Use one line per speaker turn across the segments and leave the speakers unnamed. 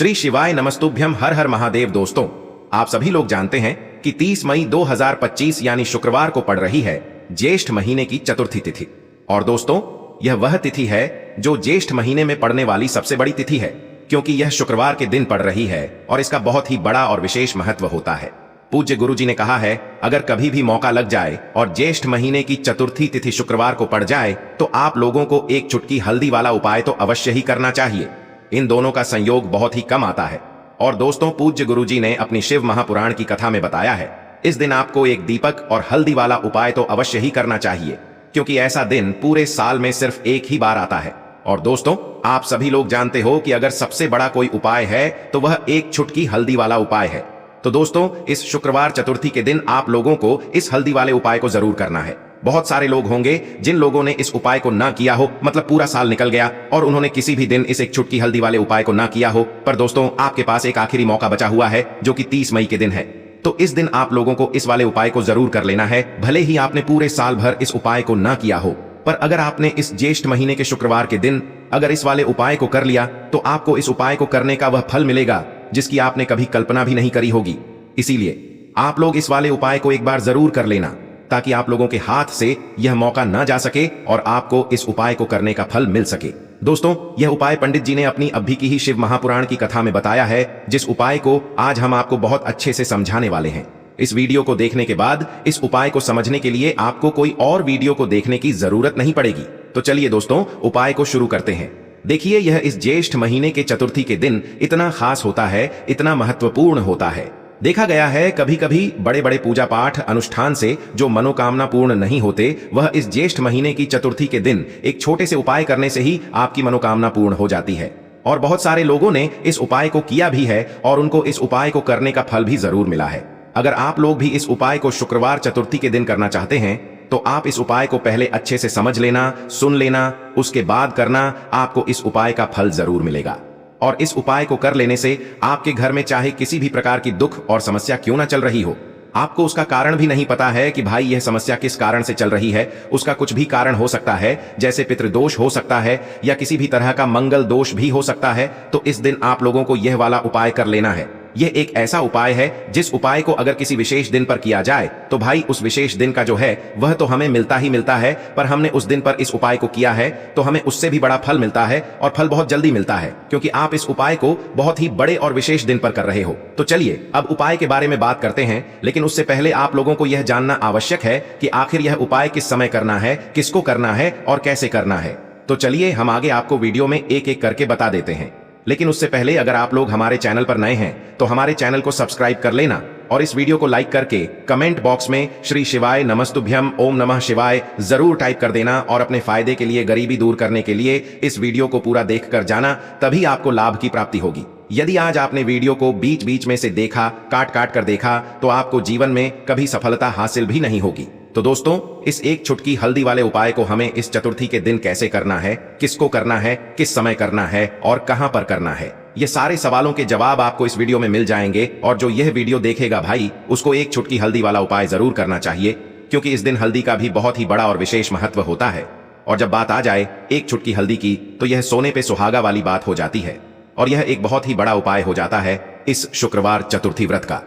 श्री शिवाय नमस्तुभ्यम। हर हर महादेव। दोस्तों, आप सभी लोग जानते हैं कि 30 मई 2025 यानी शुक्रवार को पड़ रही है ज्येष्ठ महीने की चतुर्थी तिथि। और दोस्तों, यह वह तिथि है जो ज्येष्ठ महीने में पड़ने वाली सबसे बड़ी तिथि है, क्योंकि यह शुक्रवार के दिन पड़ रही है और इसका बहुत ही बड़ा और विशेष महत्व होता है। पूज्य गुरुजी ने कहा है, अगर कभी भी मौका लग जाए और ज्येष्ठ महीने की चतुर्थी तिथि शुक्रवार को पड़ जाए तो आप लोगों को एक चुटकी हल्दी वाला उपाय तो अवश्य ही करना चाहिए। इन दोनों का संयोग बहुत ही कम आता है। और दोस्तों, पूज्य गुरुजी ने अपनी शिव महापुराण की कथा में बताया है, इस दिन आपको एक दीपक और हल्दी वाला उपाय तो अवश्य ही करना चाहिए, क्योंकि ऐसा दिन पूरे साल में सिर्फ एक ही बार आता है। और दोस्तों, आप सभी लोग जानते हो कि अगर सबसे बड़ा कोई उपाय है तो वह एक चुटकी हल्दी वाला उपाय है। तो दोस्तों, इस शुक्रवार चतुर्थी के दिन आप लोगों को इस हल्दी वाले उपाय को जरूर करना है। बहुत सारे लोग होंगे जिन लोगों ने इस उपाय को ना किया हो, मतलब पूरा साल निकल गया और उन्होंने किसी भी दिन इस एक चुटकी हल्दी वाले उपाय को ना किया हो। पर दोस्तों, आपके पास एक आखिरी मौका बचा हुआ है जो कि 30 मई के दिन है। तो इस दिन आप लोगों को इस वाले उपाय को जरूर कर लेना है, भले ही आपने पूरे साल भर इस उपाय को ना किया हो। पर अगर आपने इस ज्येष्ठ महीने के शुक्रवार के दिन अगर इस वाले उपाय को कर लिया तो आपको इस उपाय को करने का वह फल मिलेगा जिसकी आपने कभी कल्पना भी नहीं करी होगी। इसीलिए आप लोग इस वाले उपाय को एक बार जरूर कर लेना, ताकि आप लोगों के हाथ से यह मौका ना जा सके और आपको इस उपाय को करने का फल मिल सके। दोस्तों, यह उपाय पंडित जी ने अपनी अभी की ही शिव महापुराण की कथा में बताया है, जिस उपाय को आज हम आपको बहुत अच्छे से समझाने वाले हैं। इस वीडियो को देखने के बाद इस उपाय को समझने के लिए आपको कोई और वीडियो को देखने की जरूरत नहीं पड़ेगी। तो चलिए दोस्तों, उपाय को शुरू करते हैं। देखिए, यह इस ज्येष्ठ महीने के चतुर्थी के दिन इतना खास होता है, इतना महत्वपूर्ण होता है। देखा गया है कभी कभी बड़े बड़े पूजा पाठ अनुष्ठान से जो मनोकामना पूर्ण नहीं होते, वह इस ज्येष्ठ महीने की चतुर्थी के दिन एक छोटे से उपाय करने से ही आपकी मनोकामना पूर्ण हो जाती है। और बहुत सारे लोगों ने इस उपाय को किया भी है और उनको इस उपाय को करने का फल भी जरूर मिला है। अगर आप लोग भी इस उपाय को शुक्रवार चतुर्थी के दिन करना चाहते हैं तो आप इस उपाय को पहले अच्छे से समझ लेना, सुन लेना, उसके बाद करना। आपको इस उपाय का फल जरूर मिलेगा। और इस उपाय को कर लेने से आपके घर में चाहे किसी भी प्रकार की दुख और समस्या क्यों ना चल रही हो, आपको उसका कारण भी नहीं पता है कि भाई यह समस्या किस कारण से चल रही है, उसका कुछ भी कारण हो सकता है, जैसे पितृदोष हो सकता है या किसी भी तरह का मंगल दोष भी हो सकता है। तो इस दिन आप लोगों को यह वाला उपाय कर लेना है। यह एक ऐसा उपाय है जिस उपाय को अगर किसी विशेष दिन पर किया जाए तो भाई उस विशेष दिन का जो है वह तो हमें मिलता ही मिलता है, पर हमने उस दिन पर इस उपाय को किया है तो हमें उससे भी बड़ा फल मिलता है, और फल बहुत जल्दी मिलता है, क्योंकि आप इस उपाय को बहुत ही बड़े और विशेष दिन पर कर रहे हो। तो चलिए अब उपाय के बारे में बात करते हैं, लेकिन उससे पहले आप लोगों को यह जानना आवश्यक है कि आखिर यह उपाय किस समय करना है, किसको करना है और कैसे करना है। तो चलिए हम आगे आपको वीडियो में एक एक करके बता देते हैं। लेकिन उससे पहले अगर आप लोग हमारे चैनल पर नए हैं तो हमारे चैनल को सब्सक्राइब कर लेना और इस वीडियो को लाइक करके कमेंट बॉक्स में श्री शिवाय नमस्तुभ्यम ओम नमः शिवाय जरूर टाइप कर देना। और अपने फायदे के लिए, गरीबी दूर करने के लिए इस वीडियो को पूरा देख कर जाना, तभी आपको लाभ की प्राप्ति होगी। यदि आज आपने वीडियो को बीच बीच में से देखा, काट काट कर देखा, तो आपको जीवन में कभी सफलता हासिल भी नहीं होगी। तो दोस्तों, इस एक चुटकी हल्दी वाले उपाय को हमें इस चतुर्थी के दिन कैसे करना है, किसको करना है, किस समय करना है और कहां पर करना है, ये सारे सवालों के जवाब आपको इस वीडियो में मिल जाएंगे। और जो यह वीडियो देखेगा भाई, उसको एक चुटकी हल्दी वाला उपाय जरूर करना चाहिए, क्योंकि इस दिन हल्दी का भी बहुत ही बड़ा और विशेष महत्व होता है। और जब बात आ जाए एक चुटकी हल्दी की, तो यह सोने पे सुहागा वाली बात हो जाती है और यह एक बहुत ही बड़ा उपाय हो जाता है इस शुक्रवार चतुर्थी व्रत का।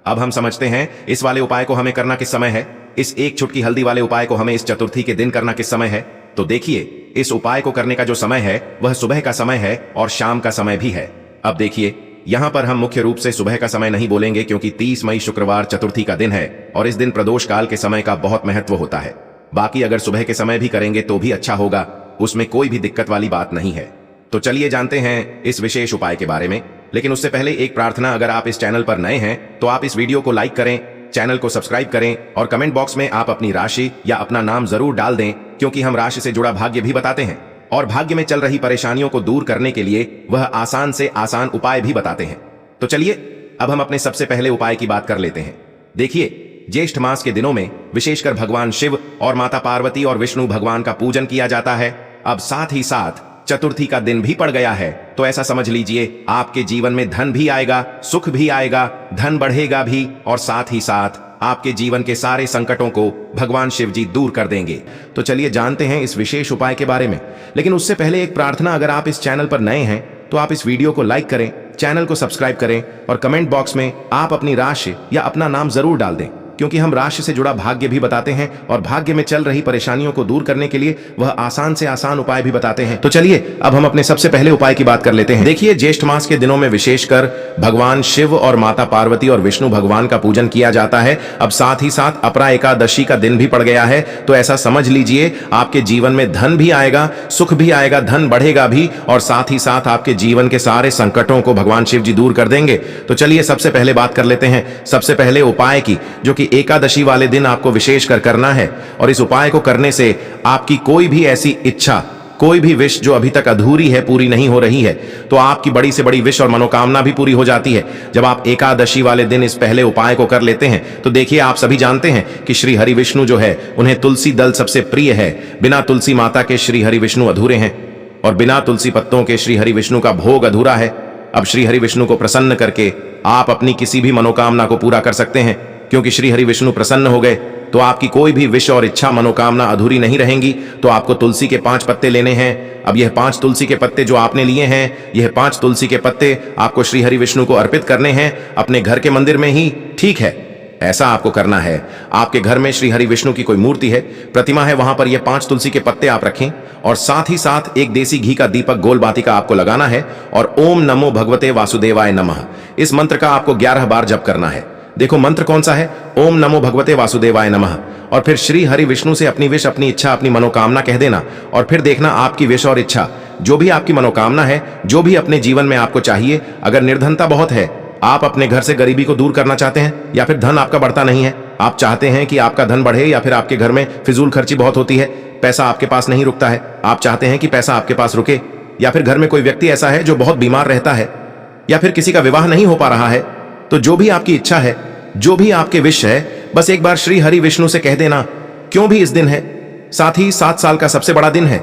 अब हम समझते हैं इस वाले उपाय को हमें करना किस समय है। इस एक चुटकी हल्दी वाले उपाय को हमें इस चतुर्थी के दिन करना किस समय है। तो देखिए, इस उपाय को करने का जो समय है वह सुबह का समय है और शाम का समय भी है। अब देखिए, यहाँ पर हम मुख्य रूप से सुबह का समय नहीं बोलेंगे, क्योंकि 30 मई शुक्रवार चतुर्थी का दिन है और इस दिन प्रदोष काल के समय का बहुत महत्व होता है। बाकी अगर सुबह के समय भी करेंगे तो भी अच्छा होगा, उसमें कोई भी दिक्कत वाली बात नहीं है। तो चलिए जानते हैं इस विशेष उपाय के बारे में। लेकिन उससे पहले एक प्रार्थना, अगर आप इस चैनल पर नए हैं तो आप इस वीडियो को लाइक करें, चैनल को सब्सक्राइब करें और कमेंट बॉक्स में आप अपनी राशि या अपना नाम जरूर डाल दें, क्योंकि हम राशि से जुड़ा भाग्य भी बताते हैं और भाग्य में चल रही परेशानियों को दूर करने के लिए वह आसान से आसान उपाय भी बताते हैं। तो चलिए अब हम अपने सबसे पहले उपाय की बात कर लेते हैं। देखिए, ज्येष्ठ मास के दिनों में विशेषकर भगवान शिव और माता पार्वती और विष्णु भगवान का पूजन किया जाता है। अब साथ ही साथ चतुर्थी का दिन भी पड़ गया है, तो ऐसा समझ लीजिए आपके जीवन में धन भी आएगा, सुख भी आएगा, धन बढ़ेगा भी, और साथ ही साथ आपके जीवन के सारे संकटों को भगवान शिव जी दूर कर देंगे। तो चलिए जानते हैं इस विशेष उपाय के बारे में। लेकिन उससे पहले एक प्रार्थना, अगर आप इस चैनल पर नए हैं तो आप इस वीडियो को लाइक करें, चैनल को सब्सक्राइब करें और कमेंट बॉक्स में आप अपनी राशि या अपना नाम जरूर डाल दें, क्योंकि हम राशि से जुड़ा भाग्य भी बताते हैं और भाग्य में चल रही परेशानियों को दूर करने के लिए वह आसान से आसान उपाय भी बताते हैं। तो चलिए अब हम अपने सबसे पहले उपाय की बात कर लेते हैं। देखिए, ज्येष्ठ मास के दिनों में विशेषकर भगवान शिव और माता पार्वती और विष्णु भगवान का पूजन किया जाता है। अब साथ ही साथ अपरा एकादशी का दिन भी पड़ गया है, तो ऐसा समझ लीजिए आपके जीवन में धन भी आएगा, सुख भी आएगा, धन बढ़ेगा भी और साथ ही साथ आपके जीवन के सारे संकटों को भगवान शिव जी दूर कर देंगे। तो चलिए सबसे पहले बात कर लेते हैं सबसे पहले उपाय की, जो कि एकादशी वाले दिन आपको विशेषकर करना है। और इस उपाय को करने से आपकी कोई भी ऐसी इच्छा, कोई भी विश जो अभी तक अधूरी है, पूरी नहीं हो रही है, तो आपकी बड़ी से बड़ी विश और मनोकामना भी पूरी हो जाती है जब आप एकादशी वाले दिन इस पहले उपाय को कर लेते हैं। तो देखिए, आप सभी जानते हैं कि श्री हरि विष्णु जो है उन्हें तुलसी दल सबसे प्रिय है। बिना तुलसी माता के श्री हरि विष्णु अधूरे हैं और बिना तुलसी पत्तों के श्री हरि विष्णु का भोग अधूरा है। अब श्री हरि विष्णु को प्रसन्न करके आप अपनी किसी भी मनोकामना को पूरा कर सकते हैं, क्योंकि श्री हरि विष्णु प्रसन्न हो गए तो आपकी कोई भी विश और इच्छा मनोकामना अधूरी नहीं रहेंगी। तो आपको तुलसी के 5 पत्ते लेने हैं। अब यह 5 तुलसी के पत्ते जो आपने लिए हैं, यह 5 तुलसी के पत्ते आपको श्री हरि विष्णु को अर्पित करने हैं अपने घर के मंदिर में ही। ठीक है, ऐसा आपको करना है। आपके घर में श्री हरि विष्णु की कोई मूर्ति है, प्रतिमा है, वहां पर यह 5 तुलसी के पत्ते आप रखें और साथ ही साथ एक देसी घी का दीपक गोल बाती का आपको लगाना है और ओम नमो भगवते वासुदेवाय नमः इस मंत्र का आपको 11 बार जप करना है। देखो मंत्र कौन सा है, ओम नमो भगवते वासुदेवाय नमः। और फिर श्री हरि विष्णु से अपनी विश, अपनी इच्छा, अपनी मनोकामना कह देना और फिर देखना आपकी विश और इच्छा, जो भी आपकी मनोकामना है, जो भी अपने जीवन में आपको चाहिए। अगर निर्धनता बहुत है, आप अपने घर से गरीबी को दूर करना चाहते हैं, या फिर धन आपका बढ़ता नहीं है, आप चाहते हैं कि आपका धन बढ़े, या फिर आपके घर में फिजूल खर्ची बहुत होती है, पैसा आपके पास नहीं रुकता है, आप चाहते हैं कि पैसा आपके पास रुके, या फिर घर में कोई व्यक्ति ऐसा है जो बहुत बीमार रहता है, या फिर किसी का विवाह नहीं हो पा रहा है, तो जो भी आपकी इच्छा है, जो भी आपके विश है, बस एक बार श्री हरि विष्णु से कह देना। क्यों भी इस दिन है, साथ ही 7 साल का सबसे बड़ा दिन है।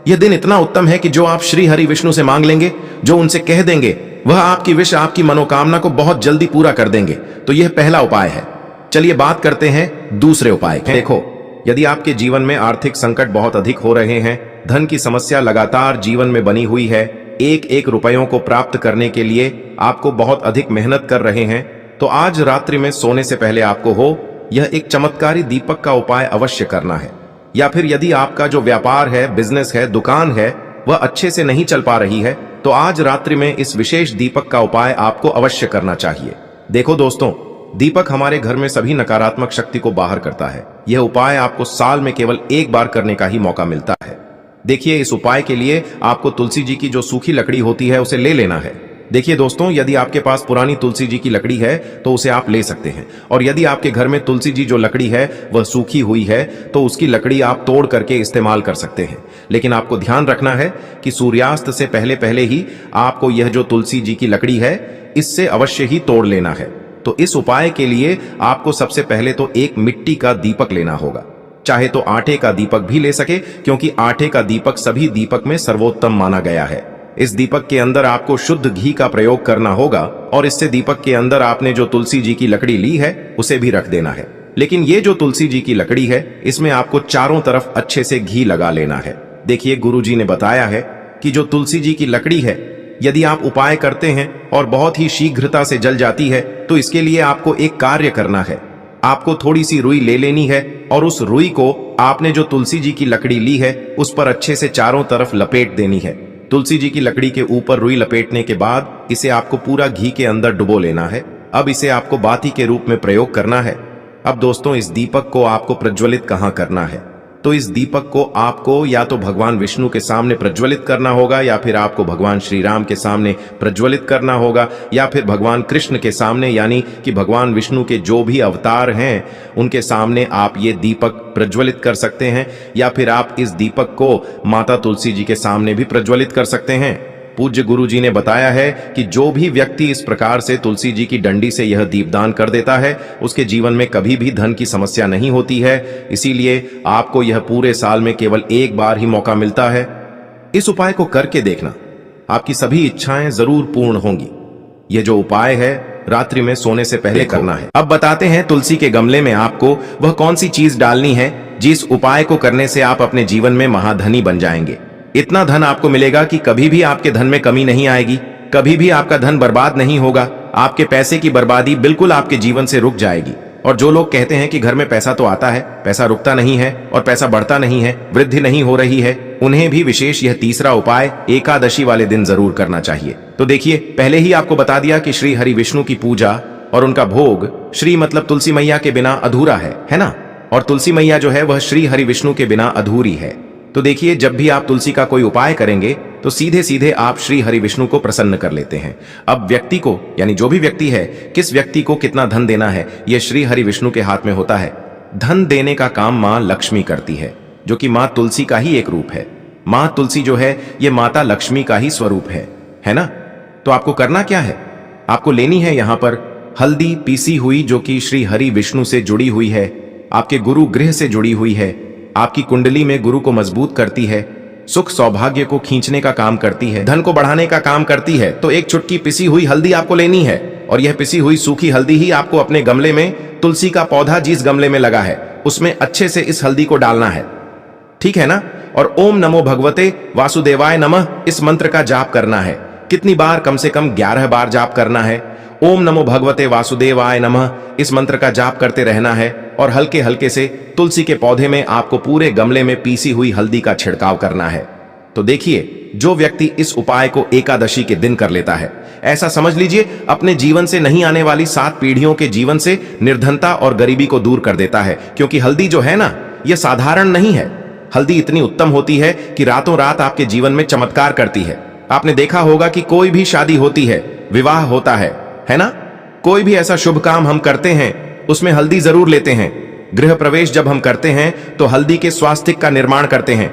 यह दिन इतना उत्तम है कि जो आप श्री हरि विष्णु से मांग लेंगे, जो उनसे कह देंगे, वह आपकी विश, आपकी मनोकामना को बहुत जल्दी पूरा कर देंगे। तो यह पहला उपाय है। चलिए बात करते हैं दूसरे उपाय की। देखो, यदि आपके जीवन में आर्थिक संकट बहुत अधिक हो रहे हैं, धन की समस्या लगातार जीवन में बनी हुई है, एक एक रुपयों को प्राप्त करने के लिए आपको बहुत अधिक मेहनत कर रहे हैं, तो आज रात्रि में सोने से पहले आपको यह एक चमत्कारी दीपक का उपाय अवश्य करना है। या फिर यदि आपका जो व्यापार है, बिजनेस है, दुकान है, वह अच्छे से नहीं चल पा रही है, तो आज रात्रि में इस विशेष दीपक का उपाय आपको अवश्य करना चाहिए। देखो दोस्तों, दीपक हमारे घर में सभी नकारात्मक शक्ति को बाहर करता है। यह उपाय आपको साल में केवल एक बार करने का ही मौका मिलता है। देखिए, इस उपाय के लिए आपको तुलसी जी की जो सूखी लकड़ी होती है उसे ले लेना है। देखिए दोस्तों, यदि आपके पास पुरानी तुलसी जी की लकड़ी है तो उसे आप ले सकते हैं, और यदि आपके घर में तुलसी जी जो लकड़ी है वह सूखी हुई है तो उसकी लकड़ी आप तोड़ करके इस्तेमाल कर सकते हैं। लेकिन आपको ध्यान रखना है कि सूर्यास्त से पहले पहले ही आपको यह जो तुलसी जी की लकड़ी है इससे अवश्य ही तोड़ लेना है। तो इस उपाय के लिए आपको सबसे पहले तो एक मिट्टी का दीपक लेना होगा, चाहे तो आटे का दीपक भी ले सके, क्योंकि आटे का दीपक सभी दीपक में सर्वोत्तम माना गया है। इस दीपक के अंदर आपको शुद्ध घी का प्रयोग करना होगा और इससे दीपक के अंदर आपने जो तुलसी जी की लकड़ी ली है उसे भी रख देना है। लेकिन ये जो तुलसी जी की लकड़ी है, इसमें आपको चारों तरफ अच्छे से घी लगा लेना है। देखिए, गुरु जी ने बताया है कि जो तुलसी जी की लकड़ी है, यदि आप उपाय करते हैं और बहुत ही शीघ्रता से जल जाती है, तो इसके लिए आपको एक कार्य करना है। आपको थोड़ी सी रुई ले लेनी है और उस रुई को आपने जो तुलसी जी की लकड़ी ली है उस पर अच्छे से चारों तरफ लपेट देनी है। तुलसी जी की लकड़ी के ऊपर रुई लपेटने के बाद इसे आपको पूरा घी के अंदर डुबो लेना है। अब इसे आपको बाती के रूप में प्रयोग करना है। अब दोस्तों, इस दीपक को आपको प्रज्वलित कहाँ करना है, तो इस दीपक को आपको या तो भगवान विष्णु के सामने प्रज्वलित करना होगा, या फिर आपको भगवान श्री राम के सामने प्रज्वलित करना होगा, या फिर भगवान कृष्ण के सामने, यानी कि भगवान विष्णु के जो भी अवतार हैं उनके सामने आप ये दीपक प्रज्वलित कर सकते हैं, या फिर आप इस दीपक को माता तुलसी जी के सामने भी प्रज्वलित कर सकते हैं। पूज्य गुरु जी ने बताया है कि जो भी व्यक्ति इस प्रकार से तुलसी जी की डंडी से यह दीपदान कर देता है, उसके जीवन में कभी भी धन की समस्या नहीं होती है। इसीलिए आपको यह पूरे साल में केवल एक बार ही मौका मिलता है। इस उपाय को करके देखना, आपकी सभी इच्छाएं जरूर पूर्ण होंगी। यह जो उपाय है रात्रि में सोने से पहले करना है। अब बताते हैं तुलसी के गमले में आपको वह कौन सी चीज डालनी है जिस उपाय को करने से आप अपने जीवन में महाधनी बन जाएंगे। इतना धन आपको मिलेगा कि कभी भी आपके धन में कमी नहीं आएगी, कभी भी आपका धन बर्बाद नहीं होगा। आपके पैसे की बर्बादी बिल्कुल आपके जीवन से रुक जाएगी। और जो लोग कहते हैं कि घर में पैसा तो आता है, पैसा रुकता नहीं है और पैसा बढ़ता नहीं है, वृद्धि नहीं हो रही है, उन्हें भी विशेष यह तीसरा उपाय एकादशी वाले दिन जरूर करना चाहिए। तो देखिए, पहले ही आपको बता दिया कि श्री हरि विष्णु की पूजा और उनका भोग श्री मतलब तुलसी मैया के बिना अधूरा है ना। और तुलसी मैया जो है वह श्री हरि विष्णु के बिना अधूरी है। तो देखिए, जब भी आप तुलसी का कोई उपाय करेंगे तो सीधे सीधे आप श्री हरि विष्णु को प्रसन्न कर लेते हैं। अब व्यक्ति को, यानी जो भी व्यक्ति है, किस व्यक्ति को कितना धन देना है, यह श्री हरि विष्णु के हाथ में होता है। धन देने का काम मां लक्ष्मी करती है, जो कि मां तुलसी का ही एक रूप है। मां तुलसी जो है ये माता लक्ष्मी का ही स्वरूप है ना। तो आपको करना क्या है, आपको लेनी है यहां पर हल्दी पीसी हुई, जो कि श्री हरि विष्णु से जुड़ी हुई है, आपके गुरु गृह से जुड़ी हुई है, आपकी कुंडली में गुरु को मजबूत करती है, सुख सौभाग्य को खींचने का काम करती है, धन को बढ़ाने का काम करती है। तो एक चुटकी पिसी हुई हल्दी आपको लेनी है, और यह पिसी हुई सूखी हल्दी ही आपको अपने गमले में, तुलसी का पौधा जिस गमले में लगा है उसमें अच्छे से इस हल्दी को डालना है, ठीक है ना। और ओम नमो भगवते वासुदेवाय नमः इस मंत्र का जाप करना है। कितनी बार, कम से कम 11 बार जाप करना है। ओम नमो भगवते वासुदेवाय नमः इस मंत्र का जाप करते रहना है। और हल्के हल्के से तुलसी के पौधे में आपको पूरे गमले में पीसी हुई हल्दी का छिड़काव करना है। तो देखिए, जो व्यक्ति इस उपाय को एकादशी के दिन कर लेता है, ऐसा समझ लीजिए अपने जीवन से नहीं आने वाली 7 पीढ़ियों के जीवन से निर्धनता और गरीबी को दूर कर देता है। क्योंकि हल्दी जो है ना, यह साधारण नहीं है। हल्दी इतनी उत्तम होती है कि रातों रात आपके जीवन में चमत्कार करती है। आपने देखा होगा कि कोई भी शादी होती है, विवाह होता है ना, कोई भी ऐसा शुभ काम हम करते हैं उसमें हल्दी जरूर लेते हैं। गृह प्रवेश जब हम करते हैं तो हल्दी के स्वास्तिक का निर्माण करते हैं।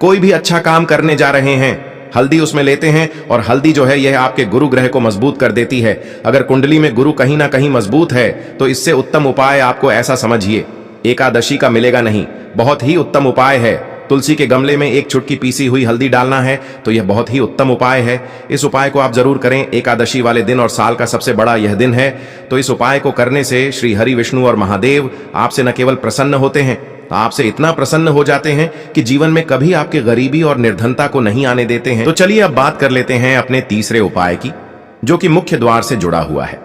कोई भी अच्छा काम करने जा रहे हैं, हल्दी उसमें लेते हैं। और हल्दी जो है यह आपके गुरु ग्रह को मजबूत कर देती है। अगर कुंडली में गुरु कहीं ना कहीं मजबूत है तो इससे उत्तम उपाय आपको ऐसा समझिए एकादशी का मिलेगा नहीं। बहुत ही उत्तम उपाय है। तुलसी के गमले में एक चुटकी पीसी हुई हल्दी डालना है, तो यह बहुत ही उत्तम उपाय है। इस उपाय को आप जरूर करें एकादशी वाले दिन, और साल का सबसे बड़ा यह दिन है। तो इस उपाय को करने से श्री हरि विष्णु और महादेव आपसे न केवल प्रसन्न होते हैं, आपसे इतना प्रसन्न हो जाते हैं कि जीवन में कभी आपके गरीबी और निर्धनता को नहीं आने देते हैं। तो चलिए अब बात कर लेते हैं अपने तीसरे उपाय की, जो कि मुख्य द्वार से जुड़ा हुआ है।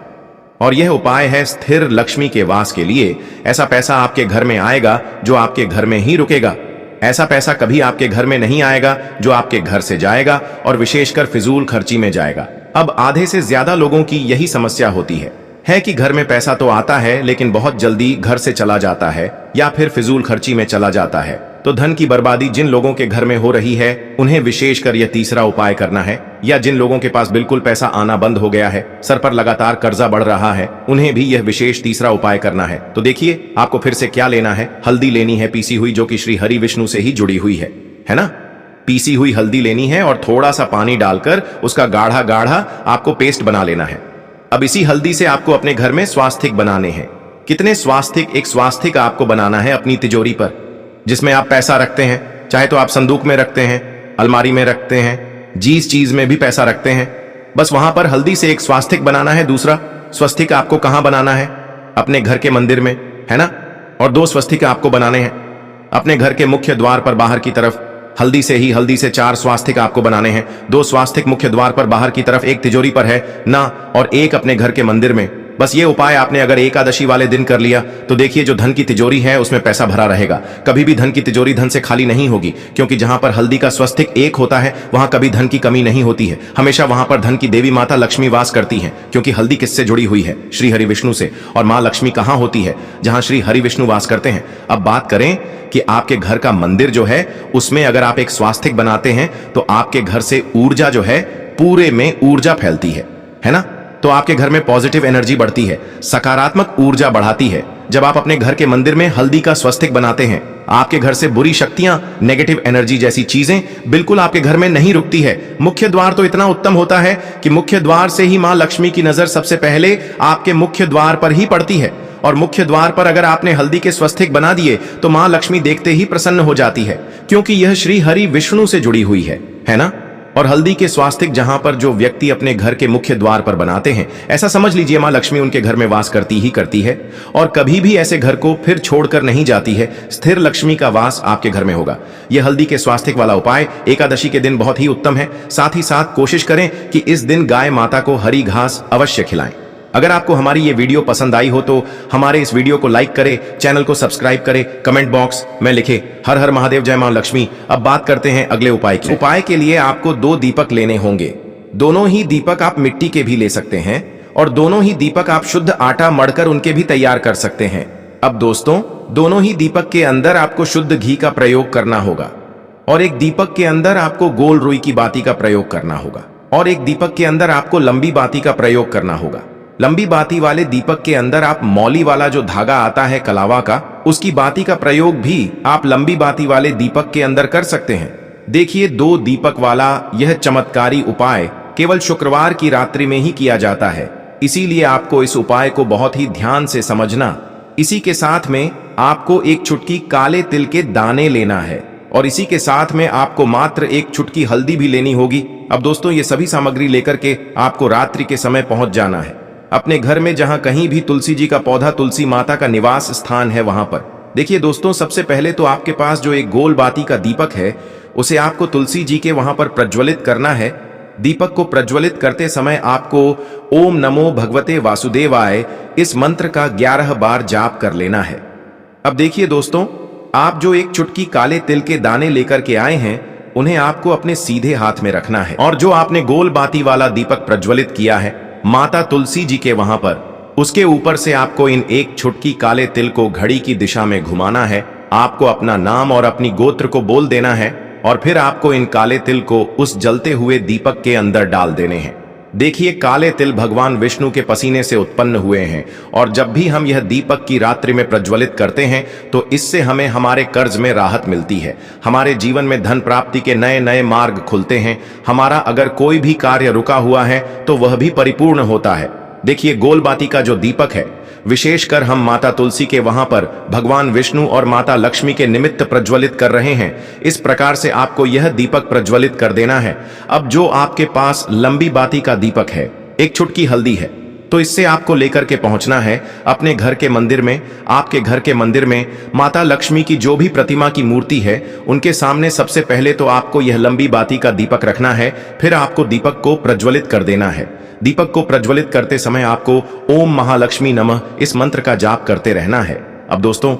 और यह उपाय है स्थिर लक्ष्मी के वास के लिए। ऐसा पैसा आपके घर में आएगा जो आपके घर में ही रुकेगा। ऐसा पैसा कभी आपके घर में नहीं आएगा जो आपके घर से जाएगा, और विशेषकर फिजूल खर्ची में जाएगा। अब आधे से ज्यादा लोगों की यही समस्या होती है कि घर में पैसा तो आता है लेकिन बहुत जल्दी घर से चला जाता है या फिर फिजूल खर्ची में चला जाता है। तो धन की बर्बादी जिन लोगों के घर में हो रही है उन्हें विशेषकर यह तीसरा उपाय करना है। या जिन लोगों के पास बिल्कुल पैसा आना बंद हो गया है, सर पर लगातार कर्जा बढ़ रहा है, उन्हें भी यह विशेष तीसरा उपाय करना है। तो देखिए, आपको फिर से क्या लेना है, हल्दी लेनी है पीसी हुई, जो कि श्री हरि विष्णु से ही जुड़ी हुई है ना। पीसी हुई हल्दी लेनी है और थोड़ा सा पानी डालकर उसका गाढ़ा गाढ़ा आपको पेस्ट बना लेना है। अब इसी हल्दी से आपको अपने घर में स्वास्तिक बनाने हैं। कितने स्वास्तिक? एक स्वास्तिक आपको बनाना है अपनी तिजोरी पर, जिसमें आप पैसा रखते हैं। चाहे तो आप संदूक में रखते हैं, अलमारी में रखते हैं, जिस चीज में भी पैसा रखते हैं, बस वहां पर हल्दी से एक स्वास्तिक बनाना है। दूसरा स्वस्तिक आपको कहां बनाना है? अपने घर के मंदिर में, है ना। और 2 स्वस्तिक आपको बनाने हैं अपने घर के मुख्य द्वार पर बाहर की तरफ। हल्दी से 4 स्वास्तिक आपको बनाने हैं। 2 स्वास्तिक मुख्य द्वार पर बाहर की तरफ, एक तिजोरी पर है ना, और एक अपने घर के मंदिर में। बस ये उपाय आपने अगर एकादशी वाले दिन कर लिया तो देखिए, जो धन की तिजोरी है उसमें पैसा भरा रहेगा। कभी भी धन की तिजोरी धन से खाली नहीं होगी, क्योंकि जहां पर हल्दी का स्वस्तिक एक होता है वहां कभी धन की कमी नहीं होती है। हमेशा वहां पर धन की देवी माता लक्ष्मी वास करती हैं, क्योंकि हल्दी किससे जुड़ी हुई है? श्री हरि विष्णु से। और मां लक्ष्मी कहां होती है? जहां श्री हरि विष्णु वास करते हैं। अब बात करें कि आपके घर का मंदिर जो है उसमें अगर आप एक स्वास्तिक बनाते हैं तो आपके घर से ऊर्जा जो है, पूरे में ऊर्जा फैलती है ना। तो आपके घर में पॉजिटिव एनर्जी बढ़ती है, सकारात्मक ऊर्जा बढ़ाती है। जब आप अपने घर के मंदिर में हल्दी का स्वस्तिक बनाते हैं, आपके घर से बुरी शक्तियां, नेगेटिव एनर्जी जैसी चीजें बिल्कुल आपके घर में नहीं रुकती है। मुख्य द्वार तो इतना उत्तम होता है कि मुख्य द्वार से ही मां लक्ष्मी की नजर सबसे पहले आपके मुख्य द्वार पर ही पड़ती है। और मुख्य द्वार पर अगर आपने हल्दी के स्वस्तिक बना दिए तो मां लक्ष्मी देखते ही प्रसन्न हो जाती है, क्योंकि यह श्री हरि विष्णु से जुड़ी हुई है ना। और हल्दी के स्वास्तिक जहां पर जो व्यक्ति अपने घर के मुख्य द्वार पर बनाते हैं, ऐसा समझ लीजिए मां लक्ष्मी उनके घर में वास करती ही करती है और कभी भी ऐसे घर को फिर छोड़कर नहीं जाती है। स्थिर लक्ष्मी का वास आपके घर में होगा। यह हल्दी के स्वास्तिक वाला उपाय एकादशी के दिन बहुत ही उत्तम है। साथ ही साथ कोशिश करें कि इस दिन गाय माता को हरी घास अवश्य खिलाएं। अगर आपको हमारी ये वीडियो पसंद आई हो तो हमारे इस वीडियो को लाइक करें, चैनल को सब्सक्राइब करें, कमेंट बॉक्स में लिखें हर हर महादेव, जय मां लक्ष्मी। अब बात करते हैं अगले उपाय की। उपाय के लिए आपको 2 दीपक लेने होंगे। दोनों ही दीपक आप मिट्टी के भी ले सकते हैं और दोनों ही दीपक आप शुद्ध आटा मढ़कर उनके भी तैयार कर सकते हैं। अब दोस्तों, दोनों ही दीपक के अंदर आपको शुद्ध घी का प्रयोग करना होगा और एक दीपक के अंदर आपको गोल रुई की बाती का प्रयोग करना होगा और एक दीपक के अंदर आपको लंबी बाती का प्रयोग करना होगा। लंबी बाती वाले दीपक के अंदर आप मौली वाला जो धागा आता है कलावा का, उसकी बाती का प्रयोग भी आप लंबी बाती वाले दीपक के अंदर कर सकते हैं। देखिए, 2 दीपक वाला यह चमत्कारी उपाय केवल शुक्रवार की रात्रि में ही किया जाता है, इसीलिए आपको इस उपाय को बहुत ही ध्यान से समझना। इसी के साथ में आपको एक चुटकी काले तिल के दाने लेना है और इसी के साथ में आपको मात्र एक चुटकी हल्दी भी लेनी होगी। अब दोस्तों, ये सभी सामग्री लेकर के आपको रात्रि के समय पहुंच जाना है अपने घर में, जहां कहीं भी तुलसी जी का पौधा, तुलसी माता का निवास स्थान है, वहां पर। देखिए दोस्तों, सबसे पहले तो आपके पास जो एक गोल बाती का दीपक है, उसे आपको तुलसी जी के वहां पर प्रज्वलित करना है। दीपक को प्रज्वलित करते समय आपको ओम नमो भगवते वासुदेवाय इस मंत्र का 11 बार जाप कर लेना है। अब देखिए दोस्तों, आप जो एक चुटकी काले तिल के दाने लेकर के आए हैं, उन्हें आपको अपने सीधे हाथ में रखना है और जो आपने गोल बाती वाला दीपक प्रज्वलित किया है माता तुलसी जी के वहां पर, उसके ऊपर से आपको इन एक चुटकी काले तिल को घड़ी की दिशा में घुमाना है। आपको अपना नाम और अपनी गोत्र को बोल देना है और फिर आपको इन काले तिल को उस जलते हुए दीपक के अंदर डाल देने हैं। देखिए, काले तिल भगवान विष्णु के पसीने से उत्पन्न हुए हैं और जब भी हम यह दीपक की रात्रि में प्रज्वलित करते हैं तो इससे हमें हमारे कर्ज में राहत मिलती है, हमारे जीवन में धन प्राप्ति के नए नए मार्ग खुलते हैं, हमारा अगर कोई भी कार्य रुका हुआ है तो वह भी परिपूर्ण होता है। देखिए, गोल बाती का जो दीपक है, विशेषकर हम माता तुलसी के वहां पर भगवान विष्णु और माता लक्ष्मी के निमित्त प्रज्वलित कर रहे हैं। इस प्रकार से आपको यह दीपक प्रज्वलित कर देना है। अब जो आपके पास लंबी बाती का दीपक है, एक चुटकी हल्दी है, तो इससे आपको लेकर के पहुंचना है अपने घर के मंदिर में। आपके घर के मंदिर में माता लक्ष्मी की जो भी प्रतिमा की मूर्ति है, उनके सामने सबसे पहले तो आपको यह लंबी बाती का दीपक रखना है, फिर आपको दीपक को प्रज्वलित कर देना है। दीपक को प्रज्वलित करते समय आपको ओम महालक्ष्मी नमः इस मंत्र का जाप करते रहना है। अब दोस्तों,